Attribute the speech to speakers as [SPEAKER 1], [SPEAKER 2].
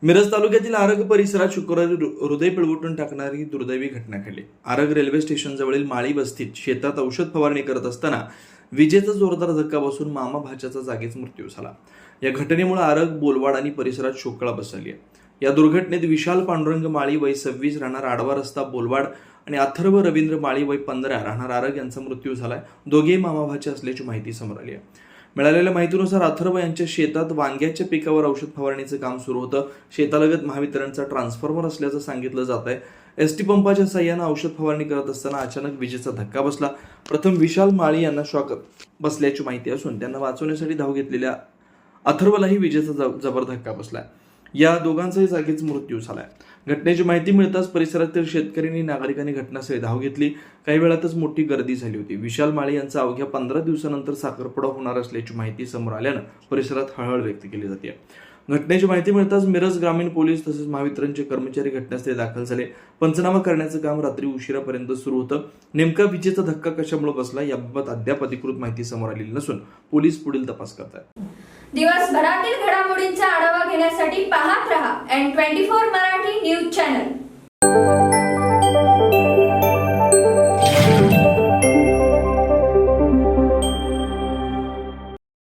[SPEAKER 1] मिरज तालुक्यातील आरग परिसरात शुक्रवारी हृदय पिळवटून टाकणारी दुर्दैवी घटना घडली। आरग रेल्वे स्टेशन जवळील माळी वस्तीत शेतात औषध फवारणी करत असताना विजेचा जोरदार धक्का बसून मामा भाच्याचा जागीच मृत्यू झाला। या घटनेमुळे आरग, बोलवाड आणि परिसरात शोककळा बसली आहे। या दुर्घटनेत विशाल पांडुरंग माळी वय 26 राहणार आडवा रस्ता बोलवाड आणि अथर्व रवींद्र माळी वय 15 राहणार आरग यांचा मृत्यू झालाय। दोघेही मामा भाचे असल्याची माहिती समोर आली आहे। मिळालेल्या माहितीनुसार अथर्व यांच्या शेतात वांग्याच्या पिकावर औषध फवारणीचं काम सुरू होतं। शेतालगत महावितरणचा ट्रान्सफॉर्मर असल्याचं सांगितलं जात आहे। एसटी पंपाच्या साह्यानं औषध फवारणी करत असताना अचानक विजेचा धक्का बसला। प्रथम विशाल माळी यांना शॉक बसल्याची माहिती असून त्यांना वाचवण्यासाठी धाव घेतलेल्या अथर्वलाही विजेचा जबर धक्का बसला। या दोघांचाही जागीच मृत्यू झालाय। घटनेची माहिती मिळताच परिसरातील शेतकऱ्यांनी नागरिकांनी घटनास्थळी धाव घेतली। काही वेळातच मोठी गर्दी झाली होती। विशाल माळी यांचा अवघ्या 15 दिवसानंतर साखरपुडा होणार असल्याची माहिती समोर आल्यानं परिसरात हळहळ व्यक्त केली जाते। घटनेची माहिती मिळताच मिरज ग्रामीण पोलीस तसेच महावितरणचे कर्मचारी घटनास्थळी दाखल झाले। पंचनामा करण्याचं काम रात्री उशिरापर्यंत सुरू होतं। नेमका विजेचा धक्का कशामुळे बसला याबाबत अद्याप अधिकृत माहिती समोर आलेली नसून पोलीस पुढील तपास करतात।
[SPEAKER 2] दिवसभरातील घडामोडींचा आढावा घेण्यासाठी पाहत रहा N24 मराठी न्यूज चॅनल।